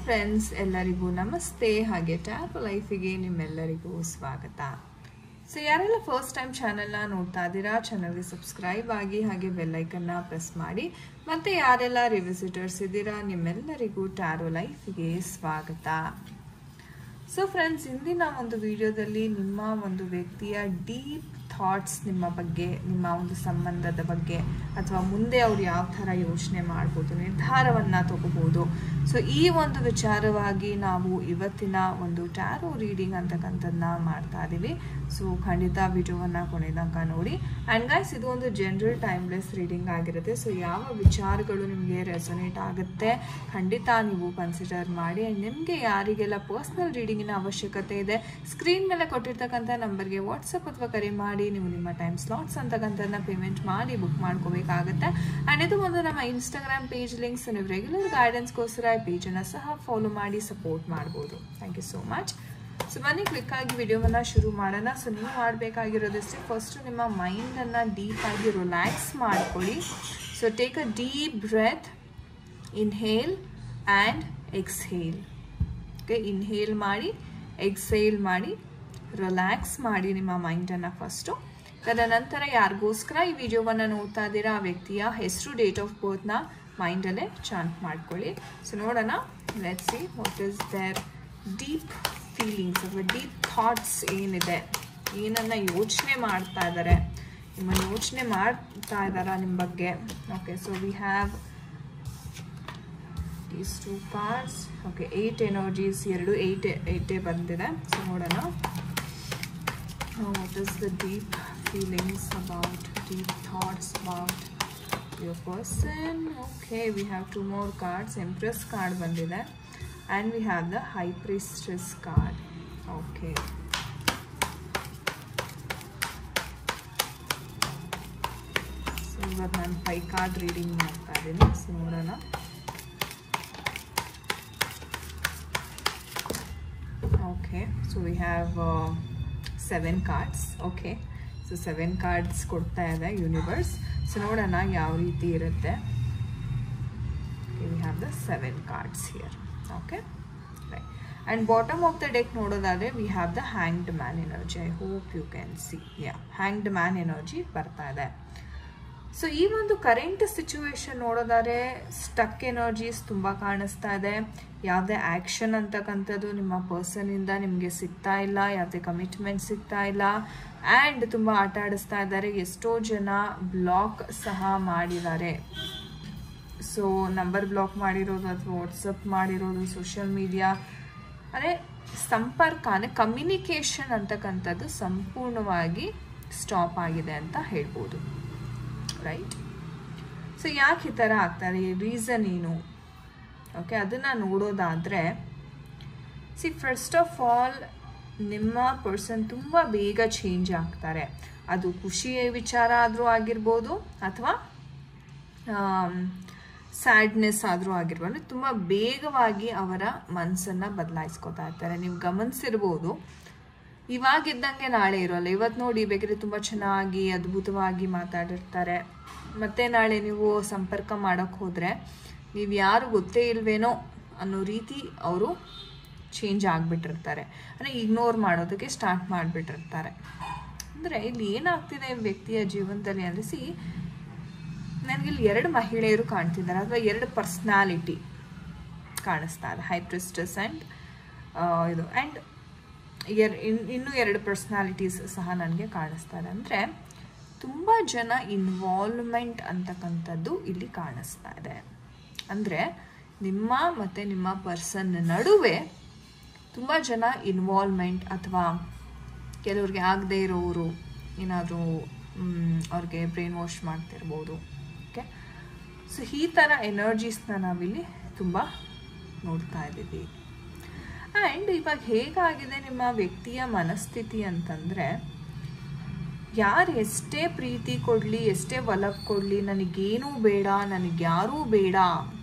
Friends, ಎಲ್ಲರಿಗೂ ನಮಸ್ತೆ. ಹಾಗೆ ಟ್ಯಾರೋ ಲೈಫಿಗೆ ನಿಮ್ಮೆಲ್ಲರಿಗೂ ಸ್ವಾಗತ. ಸೊ ಯಾರೆಲ್ಲ ಫಸ್ಟ್ ಟೈಮ್ ಚಾನೆಲ್ನ ನೋಡ್ತಾ ಇದ್ದೀರಾ, ಚಾನಲ್ಗೆ ಸಬ್ಸ್ಕ್ರೈಬ್ ಆಗಿ ಹಾಗೆ ಬೆಲ್ಲೈಕನ್ನ ಪ್ರೆಸ್ ಮಾಡಿ. ಮತ್ತೆ ಯಾರೆಲ್ಲ ರಿವಿಸಿಟರ್ಸ್ ಇದ್ದೀರಾ, ನಿಮ್ಮೆಲ್ಲರಿಗೂ ಟ್ಯಾರೋ ಲೈಫಿಗೆ ಸ್ವಾಗತ. ಸೊ ಫ್ರೆಂಡ್ಸ್, ಇಂದಿನ ಒಂದು ವಿಡಿಯೋದಲ್ಲಿ ನಿಮ್ಮ ಒಂದು ವ್ಯಕ್ತಿಯ ಡೀಪ್ ಥಾಟ್ಸ್ ನಿಮ್ಮ ಬಗ್ಗೆ, ನಿಮ್ಮ ಒಂದು ಸಂಬಂಧದ ಬಗ್ಗೆ, ಅಥವಾ ಮುಂದೆ ಅವ್ರು ಯಾವ ಥರ ಯೋಚನೆ ಮಾಡ್ಬೋದು, ನಿರ್ಧಾರವನ್ನು ತಗೋಬೋದು. ಸೊ ಈ ಒಂದು ವಿಚಾರವಾಗಿ ನಾವು ಇವತ್ತಿನ ಒಂದು ಟ್ಯಾರೋ ರೀಡಿಂಗ್ ಅಂತಕ್ಕಂಥದ್ದನ್ನ ಮಾಡ್ತಾ ಇದ್ದೀವಿ. ಸೊ ಖಂಡಿತ ವಿಡಿಯೋವನ್ನು ಕೊನೆತನಕ ನೋಡಿ. ಆ್ಯಂಡ್ ಗೈಸ್, ಇದು ಒಂದು ಜನರಲ್ ಟೈಮ್ಲೆಸ್ ರೀಡಿಂಗ್ ಆಗಿರುತ್ತೆ. ಸೊ ಯಾವ ವಿಚಾರಗಳು ನಿಮಗೆ ರೆಸೊನೇಟ್ ಆಗುತ್ತೆ ಖಂಡಿತ ನೀವು ಕನ್ಸಿಡರ್ ಮಾಡಿ. ಆ್ಯಂಡ್ ನಿಮಗೆ ಯಾರಿಗೆಲ್ಲ ಪರ್ಸ್ನಲ್ ರೀಡಿಂಗಿನ ಅವಶ್ಯಕತೆ ಇದೆ, ಸ್ಕ್ರೀನ್ ಮೇಲೆ ಕೊಟ್ಟಿರ್ತಕ್ಕಂಥ ನಂಬರ್ಗೆ ವಾಟ್ಸಪ್ ಅಥವಾ ಕರೆ ಮಾಡಿ ನೀವು ನಿಮ್ಮ ಟೈಮ್ ಸ್ಲಾಟ್ಸ್ ಅಂತಕ್ಕಂಥದ್ದನ್ನ ಪೇಮೆಂಟ್ ಮಾಡಿ ಬುಕ್ ಮಾಡ್ಕೋಬೇಕಾಗುತ್ತೆ. ಆ್ಯಂಡ್ ಇದು ಒಂದು ನಮ್ಮ ಇನ್ಸ್ಟಾಗ್ರಾಮ್ ಪೇಜ್ ಲಿಂಕ್ಸ್. ನೀವು ರೆಗ್ಯುಲರ್ ಗೈಡೆನ್ಸ್ಗೋಸ್ಕರ ಪೇಜನ್ನು ಸಹ ಫಾಲೋ ಮಾಡಿ ಸಪೋರ್ಟ್ ಮಾಡ್ಬೋದು. Thank you so much. So ಬನ್ನಿ ಕ್ವಿಕ್ ಆಗಿ ವಿಡಿಯೋವನ್ನು ಶುರು ಮಾಡೋಣ. ಸೊ ನೀವು ಮಾಡಬೇಕಾಗಿರೋದಷ್ಟೇ, ಫಸ್ಟು ನಿಮ್ಮ ಮೈಂಡನ್ನು ಡೀಪಾಗಿ ರಿಲ್ಯಾಕ್ಸ್ ಮಾಡ್ಕೊಳ್ಳಿ. So take a deep breath, inhale and exhale. Okay, inhale ಮಾಡಿ, ಎಕ್ಸ್ಹೇಲ್ ಮಾಡಿ, ರಿಲ್ಯಾಕ್ಸ್ ಮಾಡಿ ನಿಮ್ಮ ಮೈಂಡನ್ನು ಫಸ್ಟು. ತದನಂತರ ಯಾರಿಗೋಸ್ಕರ ಈ ವಿಡಿಯೋವನ್ನು ನೋಡ್ತಾ ಇದ್ದೀರಾ ಆ ವ್ಯಕ್ತಿಯ ಹೆಸರು, ಡೇಟ್ ಆಫ್ ಬರ್ತ್ನ ಮೈಂಡಲ್ಲೇ ಚಾಂಟ್ ಮಾಡ್ಕೊಳ್ಳಿ. ಸೊ ನೋಡೋಣ, let's see what is there deep feelings ಅಥವಾ ಡೀಪ್ ಥಾಟ್ಸ್ ಏನಿದೆ, ಏನನ್ನ ಯೋಚನೆ ಮಾಡ್ತಾ ಇದ್ದಾರೆ, ನಿಮ್ಮ ಯೋಚನೆ ಮಾಡ್ತಾ ಇದ್ದಾರಾ ನಿಮ್ಮ ಬಗ್ಗೆ. Okay, so we have these two cards. Okay, 8 energies, 8 ಬಂದಿದೆ. ಸೊ ನೋಡೋಣ, what is the deep feelings about, deep thoughts about your person. Okay, we have 2 more cards. Empress card ಬಂದಿದೆ and we have the High Priestess card. Okay, so ಇವಾಗ ನಾನು 5 card reading ಮಾಡ್ತಾ ಇದ್ದೀನಿ. So ನೋಡೋಣ. Okay, so we have 7 cards. Okay, so 7 cards ಕೊಡ್ತಾ ಇದೆ universe. So ನೋಡೋಣ ಯಾವ ರೀತಿ ಇರುತ್ತೆ. we have the 7 cards here. Okay, right, and bottom of the deck ನೋಡೋದಾದ್ರೆ we have the Hanged Man energy. I hope you can see. Yeah, Hanged Man energy ಬರ್ತಾ ಇದೆ. So ಈ ಒಂದು ಕರೆಂಟ್ ಸಿಚುವೇಶನ್ ನೋಡೋದಾದ್ರೆ ಸ್ಟಕ್ ಎನರ್ಜೀಸ್ ತುಂಬ ಕಾಣಿಸ್ತಾ ಇದೆ. ಯಾವುದೇ ಆ್ಯಕ್ಷನ್ ಅಂತಕ್ಕಂಥದ್ದು ನಿಮ್ಮ ಪರ್ಸನಿಂದ ನಿಮಗೆ ಸಿಗ್ತಾ ಇಲ್ಲ, ಯಾವುದೇ ಕಮಿಟ್ಮೆಂಟ್ ಸಿಗ್ತಾ ಇಲ್ಲ. ಆ್ಯಂಡ್ ತುಂಬ ಆಟ ಆಡಿಸ್ತಾ ಇದ್ದಾರೆ. ಎಷ್ಟೋ ಜನ ಬ್ಲಾಕ್ ಸಹ ಮಾಡಿದ್ದಾರೆ. ಸೊ ನಂಬರ್ ಬ್ಲಾಕ್ ಮಾಡಿರೋದು ಅಥವಾ ವಾಟ್ಸಪ್ ಮಾಡಿರೋದು, ಸೋಷಿಯಲ್ ಮೀಡಿಯಾ, ಅಂದರೆ ಸಂಪರ್ಕ ಅಂದರೆ ಕಮ್ಯುನಿಕೇಷನ್ ಅಂತಕ್ಕಂಥದ್ದು ಸಂಪೂರ್ಣವಾಗಿ ಸ್ಟಾಪ್ ಆಗಿದೆ ಅಂತ ಹೇಳ್ಬೋದು. ರೈಟ್, ಸೊ ಯಾಕೆ ಈ ಥರ ಆಗ್ತಾರೆ, ರೀಸನ್ ಏನು? ಓಕೆ, ಅದನ್ನು ನೋಡೋದಾದರೆ ಸಿ, ಫಸ್ಟ್ ಆಫ್ ಆಲ್ ನಿಮ್ಮ ಪರ್ಸನ್ ತುಂಬ ಬೇಗ ಚೇಂಜ್ ಆಗ್ತಾರೆ. ಅದು ಖುಷಿಯ ವಿಚಾರ ಆದರೂ ಆಗಿರ್ಬೋದು ಅಥವಾ ಸ್ಯಾಡ್ನೆಸ್ ಆದರೂ ಆಗಿರ್ಬೋದು. ತುಂಬ ಬೇಗವಾಗಿ ಅವರ ಮನಸ್ಸನ್ನು ಬದಲಾಯಿಸ್ಕೊತಾ ಇರ್ತಾರೆ. ನೀವು ಗಮನಿಸಿರ್ಬೋದು, ಇವಾಗಿದ್ದಂಗೆ ನಾಳೆ ಇರೋಲ್ಲ. ಇವತ್ತು ನೋಡಿ ಬೇಕಾದ್ರೆ ತುಂಬ ಚೆನ್ನಾಗಿ ಅದ್ಭುತವಾಗಿ ಮಾತಾಡಿರ್ತಾರೆ. ಮತ್ತೆ ನಾಳೆ ನೀವು ಸಂಪರ್ಕ ಮಾಡೋಕ್ಕೆ ಹೋದರೆ ನೀವು ಯಾರು ಗೊತ್ತೇ ಇಲ್ವೇನೋ ಅನ್ನೋ ರೀತಿ ಅವರು ಚೇಂಜ್ ಆಗಿಬಿಟ್ಟಿರ್ತಾರೆ. ಅಂದರೆ ಇಗ್ನೋರ್ ಮಾಡೋದಕ್ಕೆ ಸ್ಟಾರ್ಟ್ ಮಾಡಿಬಿಟ್ಟಿರ್ತಾರೆ. ಅಂದರೆ ಇಲ್ಲಿ ಏನಾಗ್ತಿದೆ ವ್ಯಕ್ತಿಯ ಜೀವನದಲ್ಲಿ ಅಂದರೆ, ಸಿ, ನನಗಿಲ್ಲಿ 2 ಮಹಿಳೆಯರು ಕಾಣ್ತಿದ್ದಾರೆ ಅಥವಾ 2 ಪರ್ಸ್ನಾಲಿಟಿ ಕಾಣಿಸ್ತಾ ಇದೆ. ಹೈ ಪ್ರಿಸ್ಟಸ್ ಆ್ಯಂಡ್ ಇದು, ಆ್ಯಂಡ್ ಇನ್ನೂ 2 ಪರ್ಸ್ನಾಲಿಟೀಸ್ ಸಹ ನನಗೆ ಕಾಣಿಸ್ತಾರೆ. ಅಂದರೆ ತುಂಬ ಜನ ಇನ್ವಾಲ್ವ್ಮೆಂಟ್ ಅಂತಕ್ಕಂಥದ್ದು ಇಲ್ಲಿ ಕಾಣಿಸ್ತಾ ಇದೆ. ಅಂದರೆ ನಿಮ್ಮ ಮತ್ತು ನಿಮ್ಮ ಪರ್ಸನ್ ನಡುವೆ ತುಂಬ ಜನ ಇನ್ವಾಲ್ವ್ಮೆಂಟ್, ಅಥವಾ ಕೆಲವ್ರಿಗೆ ಆಗದೆ ಇರೋರು ಏನಾದರೂ ಅವ್ರಿಗೆ ಬ್ರೈನ್ ವಾಶ್ ಮಾಡ್ತಿರ್ಬೋದು. ಓಕೆ, ಸೊ ಈ ಥರ ಎನರ್ಜೀಸ್ನ ನಾವಿಲ್ಲಿ ತುಂಬ ನೋಡ್ತಾ ಇದ್ದೀವಿ. ಆ್ಯಂಡ್ ಇವಾಗ ಹೇಗಾಗಿದೆ ನಿಮ್ಮ ವ್ಯಕ್ತಿಯ ಮನಸ್ಥಿತಿ ಅಂತಂದರೆ, ಯಾರು ಎಷ್ಟೇ ಪ್ರೀತಿ ಕೊಡಲಿ, ಎಷ್ಟೇ ಒಲವು ಕೊಡಲಿ, ನನಗೇನೂ ಬೇಡ, ನನಗ್ಯಾರೂ ಬೇಡ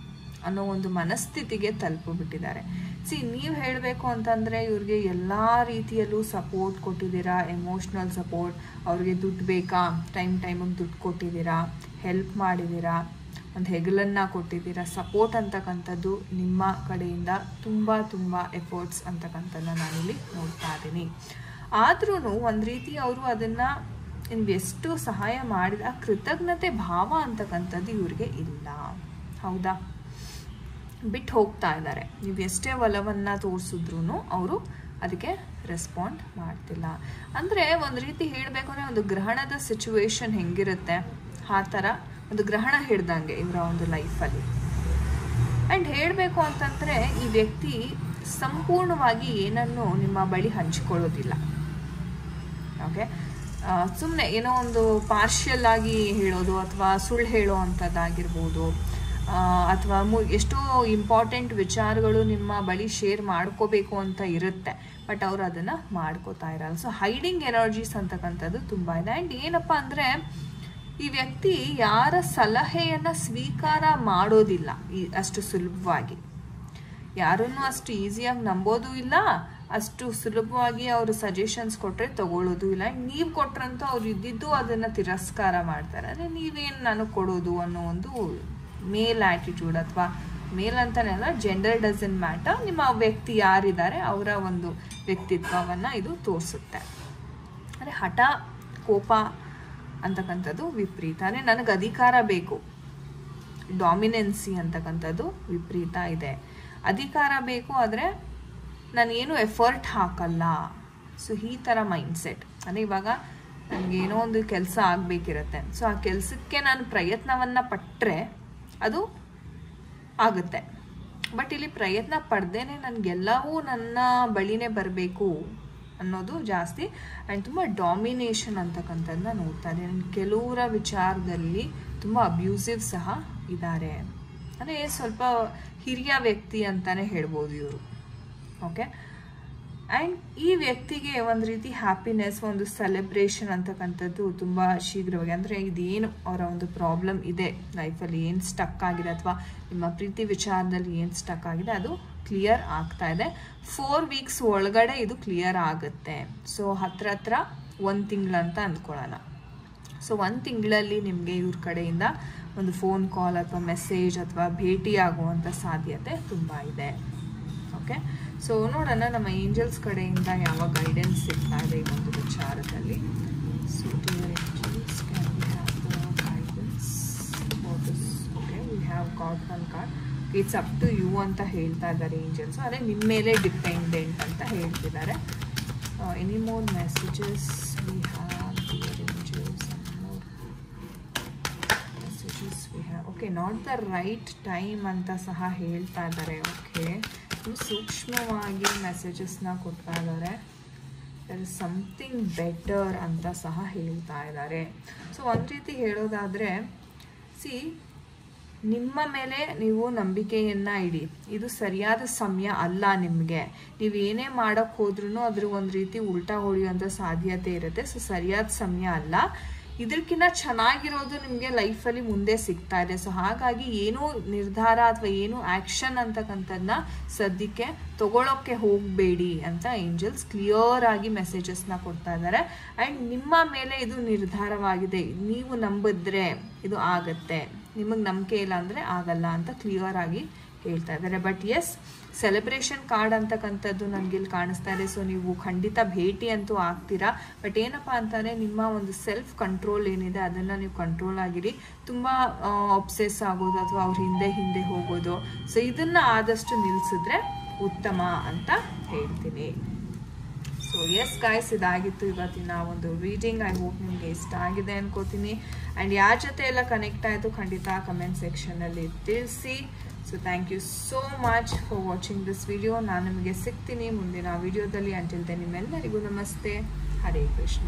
ಅನ್ನೋ ಒಂದು ಮನಸ್ಥಿತಿಗೆ ತಲುಪಿಬಿಟ್ಟಿದ್ದಾರೆ. ಸಿ, ನೀವು ಹೇಳಬೇಕು ಅಂತಂದರೆ ಇವ್ರಿಗೆ ಎಲ್ಲ ರೀತಿಯಲ್ಲೂ ಸಪೋರ್ಟ್ ಕೊಟ್ಟಿದ್ದೀರಾ, ಎಮೋಷ್ನಲ್ ಸಪೋರ್ಟ್. ಅವ್ರಿಗೆ ದುಡ್ಡು ಬೇಕಾ, ಟೈಮಿಗೆ ದುಡ್ಡು ಕೊಟ್ಟಿದ್ದೀರಾ, ಹೆಲ್ಪ್ ಮಾಡಿದ್ದೀರಾ. ಒಂದು ಹೆಗಲನ್ನು ಕೊಟ್ಟಿದ್ದೀರಾ. ಸಪೋರ್ಟ್ ಅಂತಕ್ಕಂಥದ್ದು ನಿಮ್ಮ ಕಡೆಯಿಂದ ತುಂಬ ಎಫರ್ಟ್ಸ್ ಅಂತಕ್ಕಂಥದ್ದನ್ನ ನಾನಿಲ್ಲಿ ನೋಡ್ತಾ ಇದ್ದೀನಿ. ಆದ್ರೂ ಒಂದು ರೀತಿ ಅವರು ಅದನ್ನು ನಿಮ್ಗೆ ಎಷ್ಟು ಸಹಾಯ ಮಾಡಿದ ಆ ಕೃತಜ್ಞತೆ ಭಾವ ಅಂತಕ್ಕಂಥದ್ದು ಇವ್ರಿಗೆ ಇಲ್ಲ. ಹೌದಾ? ಬಿಟ್ಟು ಹೋಗ್ತಾ ಇದ್ದಾರೆ. ನೀವು ಎಷ್ಟೇ ಒಲವನ್ನು ತೋರಿಸಿದ್ರು ಅವರು ಅದಕ್ಕೆ ರೆಸ್ಪಾಂಡ್ ಮಾಡ್ತಿಲ್ಲ. ಅಂದರೆ ಒಂದು ರೀತಿ ಹೇಳಬೇಕು ಅಂದರೆ ಒಂದು ಗ್ರಹಣದ ಸಿಚುವೇಶನ್ ಹೆಂಗಿರುತ್ತೆ ಆ ಥರ ಒಂದು ಗ್ರಹಣ ಹಿಡ್ದಂಗೆ ಇವರ ಒಂದು ಲೈಫಲ್ಲಿ. ಆ್ಯಂಡ್ ಹೇಳಬೇಕು ಅಂತಂದರೆ ಈ ವ್ಯಕ್ತಿ ಸಂಪೂರ್ಣವಾಗಿ ಏನನ್ನು ನಿಮ್ಮ ಬಳಿ ಹಂಚಿಕೊಳ್ಳೋದಿಲ್ಲ. ಓಕೆ, ಸುಮ್ಮನೆ ಏನೋ ಒಂದು ಪಾರ್ಷಿಯಲ್ ಆಗಿ ಹೇಳೋದು ಅಥವಾ ಸುಳ್ಳು ಹೇಳೋ ಅಂಥದ್ದಾಗಿರ್ಬೋದು, ಅಥವಾ ಎಷ್ಟೋ ಇಂಪಾರ್ಟೆಂಟ್ ವಿಚಾರಗಳು ನಿಮ್ಮ ಬಳಿ ಶೇರ್ ಮಾಡ್ಕೋಬೇಕು ಅಂತ ಇರುತ್ತೆ, ಬಟ್ ಅವರು ಅದನ್ನು ಮಾಡ್ಕೋತಾ ಇರಲ್ಲ. ಸೊ ಹೈಡಿಂಗ್ ಎನರ್ಜೀಸ್ ಅಂತಕ್ಕಂಥದ್ದು ತುಂಬ ಇದೆ. ಆ್ಯಂಡ್ ಏನಪ್ಪ ಅಂದರೆ ಈ ವ್ಯಕ್ತಿ ಯಾರ ಸಲಹೆಯನ್ನು ಸ್ವೀಕಾರ ಮಾಡೋದಿಲ್ಲ ಅಷ್ಟು ಸುಲಭವಾಗಿ. ಯಾರನ್ನು ಅಷ್ಟು ಈಸಿಯಾಗಿ ನಂಬೋದು ಇಲ್ಲ, ಅಷ್ಟು ಸುಲಭವಾಗಿ ಅವರು ಸಜೆಷನ್ಸ್ ಕೊಟ್ಟರೆ ತಗೊಳ್ಳೋದು ಇಲ್ಲ. ನೀವು ಕೊಟ್ರಂತೂ ಅವ್ರು ಇದ್ದಿದ್ದು ಅದನ್ನು ತಿರಸ್ಕಾರ ಮಾಡ್ತಾರೆ. ಅಂದರೆ ನೀವೇನು ನನಗೆ ಕೊಡೋದು ಅನ್ನೋ ಒಂದು ಮೇಲ್ ಆ್ಯಟಿಟ್ಯೂಡ್, ಅಥವಾ ಮೇಲ್ ಅಂತಲೇ ಅಲ್ಲ, ಜೆಂಡರ್ ಡಸಂಟ್ ಮ್ಯಾಟರ್, ನಿಮ್ಮ ವ್ಯಕ್ತಿ ಯಾರಿದ್ದಾರೆ ಅವರ ಒಂದು ವ್ಯಕ್ತಿತ್ವವನ್ನು ಇದು ತೋರಿಸುತ್ತೆ. ಅಂದರೆ ಹಠ, ಕೋಪ ಅಂತಕ್ಕಂಥದ್ದು ವಿಪರೀತ. ಅಂದರೆ ನನಗೆ ಅಧಿಕಾರ ಬೇಕು, ಡಾಮಿನೆನ್ಸಿ ಅಂತಕ್ಕಂಥದ್ದು ವಿಪರೀತ ಇದೆ. ಅಧಿಕಾರ ಬೇಕು ಆದರೆ ನಾನೇನು ಎಫರ್ಟ್ ಹಾಕಲ್ಲ. ಸೊ ಈ ಥರ ಮೈಂಡ್ಸೆಟ್. ಅಂದರೆ ಇವಾಗ ನನಗೇನೋ ಒಂದು ಕೆಲಸ ಆಗಬೇಕಿರುತ್ತೆ, ಸೊ ಆ ಕೆಲಸಕ್ಕೆ ನಾನು ಪ್ರಯತ್ನವನ್ನು ಪಟ್ಟರೆ ಅದು ಆಗುತ್ತೆ. ಬಟ್ ಇಲ್ಲಿ ಪ್ರಯತ್ನ ಪಡ್ದೇನೆ ನನಗೆಲ್ಲವೂ ನನ್ನ ಬಳಿನೇ ಬರಬೇಕು ಅನ್ನೋದು ಜಾಸ್ತಿ. ಆ್ಯಂಡ್ ತುಂಬ ಡಾಮಿನೇಷನ್ ಅಂತಕ್ಕಂಥದ್ದನ್ನ ನೋಡ್ತಾ ಇದ್ದೀನಿ. ಕೆಲವರ ವಿಚಾರದಲ್ಲಿ ತುಂಬ ಅಬ್ಯೂಸಿವ್ ಸಹ ಇದ್ದಾರೆ. ಅಂದರೆ ಸ್ವಲ್ಪ ಹಿರಿಯ ವ್ಯಕ್ತಿ ಅಂತಲೇ ಹೇಳ್ಬೋದು ಇವರು. ಓಕೆ, ಆ್ಯಂಡ್ ಈ ವ್ಯಕ್ತಿಗೆ ಒಂದು ರೀತಿ ಹ್ಯಾಪಿನೆಸ್, ಒಂದು ಸೆಲೆಬ್ರೇಷನ್ ಅಂತಕ್ಕಂಥದ್ದು ತುಂಬ ಶೀಘ್ರವಾಗಿ, ಅಂದರೆ ಇದೇನು ಅವರ ಒಂದು ಪ್ರಾಬ್ಲಮ್ ಇದೆ ಲೈಫಲ್ಲಿ, ಏನು ಸ್ಟಕ್ ಆಗಿದೆ ಅಥವಾ ನಿಮ್ಮ ಪ್ರೀತಿ ವಿಚಾರದಲ್ಲಿ ಏನು ಸ್ಟಕ್ ಆಗಿದೆ ಅದು ಕ್ಲಿಯರ್ ಆಗ್ತಾ ಇದೆ. 4 ವೀಕ್ಸ್ ಒಳಗಡೆ ಇದು ಕ್ಲಿಯರ್ ಆಗುತ್ತೆ. ಸೊ ಹತ್ರ 1 ತಿಂಗಳಂತ ಅಂದ್ಕೊಳ್ಳೋಣ. ಸೊ 1 ತಿಂಗಳಲ್ಲಿ ನಿಮಗೆ ಇವ್ರ ಕಡೆಯಿಂದ ಒಂದು ಫೋನ್ ಕಾಲ್ ಅಥವಾ ಮೆಸೇಜ್ ಅಥವಾ ಭೇಟಿ ಆಗುವಂಥ ಸಾಧ್ಯತೆ ತುಂಬ ಇದೆ. ಓಕೆ, ಸೊ ನೋಡೋಣ ನಮ್ಮ ಏಂಜಲ್ಸ್ ಕಡೆಯಿಂದ ಯಾವ ಗೈಡೆನ್ಸ್ ಸಿಗ್ತಾ ಇದೆ ಈ ಒಂದು ವಿಚಾರದಲ್ಲಿ. So dear angels, can we have the guidance for this? Okay, we have got 1 card. It's up to you ಅಂತ ಹೇಳ್ತಾ ಇದ್ದಾರೆ ಏಂಜಲ್ಸ್. ಅಂದರೆ ನಿಮ್ಮ ಮೇಲೆ ಡಿಪೆಂಡೆಂಟ್ ಅಂತ ಹೇಳ್ತಿದ್ದಾರೆ. Any more messages we have dear angels? Messages we have. Okay, not the right time ಅಂತ ಸಹ ಹೇಳ್ತಾ ಇದ್ದಾರೆ. ಓಕೆ, ಸೂಕ್ಷ್ಮವಾಗಿ ಮೆಸೇಜಸ್ನ ಕೊಡ್ತಾ ಇದ್ದಾರೆ. ದರ್ ಇಸ್ ಸಮಥಿಂಗ್ ಬೆಟರ್ ಅಂತ ಸಹ ಹೇಳ್ತಾ ಇದ್ದಾರೆ. ಸೊ ಒಂದು ರೀತಿ ಹೇಳೋದಾದರೆ, ನಿಮ್ಮ ಮೇಲೆ ನೀವು ನಂಬಿಕೆಯನ್ನು ಇಡಿ. ಇದು ಸರಿಯಾದ ಸಮಯ ಅಲ್ಲ ನಿಮಗೆ. ನೀವು ಏನೇ ಮಾಡೋಕ್ಕೆ ಹೋದ್ರೂ ಅದ್ರ ಒಂದು ರೀತಿ ಉಲ್ಟಾ ಹೊಡೆಯುವಂಥ ಸಾಧ್ಯತೆ ಇರುತ್ತೆ. ಸೊ ಸರಿಯಾದ ಸಮಯ ಅಲ್ಲ. ಇದಕ್ಕಿಂತ ಚೆನ್ನಾಗಿರೋದು ನಿಮಗೆ ಲೈಫಲ್ಲಿ ಮುಂದೆ ಸಿಗ್ತಾ ಇದೆ. ಸೊ ಹಾಗಾಗಿ ಏನೂ ನಿರ್ಧಾರ ಅಥವಾ ಏನು ಆ್ಯಕ್ಷನ್ ಅಂತಕ್ಕಂಥದ್ದನ್ನ ಸದ್ಯಕ್ಕೆ ತಗೊಳ್ಳೋಕ್ಕೆ ಹೋಗಬೇಡಿ ಅಂತ ಏಂಜಲ್ಸ್ ಕ್ಲಿಯರ್ ಆಗಿ ಮೆಸೇಜಸ್ನ ಕೊಡ್ತಾ ಇದ್ದಾರೆ. ಆ್ಯಂಡ್ ನಿಮ್ಮ ಮೇಲೆ ಇದು ನಿರ್ಧಾರವಾಗಿದೆ. ನೀವು ನಂಬಿದ್ರೆ ಇದು ಆಗತ್ತೆ, ನಿಮಗೆ ನಂಬಿಕೆ ಇಲ್ಲ ಅಂದರೆ ಆಗಲ್ಲ ಅಂತ ಕ್ಲಿಯರ್ ಆಗಿ ಹೇಳ್ತಾ ಇದ್ದಾರೆ. ಬಟ್ ಎಸ್, ಸೆಲೆಬ್ರೇಷನ್ ಕಾರ್ಡ್ ಅಂತಕ್ಕಂಥದ್ದು ನನಗಿಲ್ಲಿ ಕಾಣಿಸ್ತಾ ಇದೆ. ಸೊ ನೀವು ಖಂಡಿತ ಭೇಟಿ ಅಂತೂ ಆಗ್ತೀರಾ. ಬಟ್ ಏನಪ್ಪ ಅಂತಾರೆ, ನಿಮ್ಮ ಒಂದು ಸೆಲ್ಫ್ ಕಂಟ್ರೋಲ್ ಏನಿದೆ ಅದನ್ನು ನೀವು ಕಂಟ್ರೋಲ್ ಆಗಿರಿ. ತುಂಬ ಅಬ್ಸೆಸ್ ಆಗೋದು ಅಥವಾ ಅವ್ರ ಹಿಂದೆ ಹೋಗೋದು, ಸೊ ಇದನ್ನು ಆದಷ್ಟು ನಿಲ್ಲಿಸಿದ್ರೆ ಉತ್ತಮ ಅಂತ ಹೇಳ್ತೀನಿ. ಸೊ ಎಸ್ ಗಾಯ್ಸ್, ಇದಾಗಿತ್ತು ಇವತ್ತಿನ ಒಂದು ರೀಡಿಂಗ್. ಐ ಹೋಪ್ ನಿಮಗೆ ಇಷ್ಟ ಆಗಿದೆ ಅನ್ಕೋತೀನಿ. ಆ್ಯಂಡ್ ಯಾರ ಜೊತೆ ಎಲ್ಲ ಕನೆಕ್ಟ್ ಆಯಿತು ಖಂಡಿತ ಕಮೆಂಟ್ ಸೆಕ್ಷನಲ್ಲಿ ತಿಳಿಸಿ. So thank you so much for watching this video. ನಾನು ನಿಮಗೆ ಸಿಗ್ತೀನಿ ಮುಂದಿನ ವಿಡಿಯೋದಲ್ಲಿ. ಅಂಟಿಲ್ ದೆನ್ ನಿಮ್ಮೆಲ್ಲರಿಗೂ ನಮಸ್ತೆ. ಹರೇ ಕೃಷ್ಣ.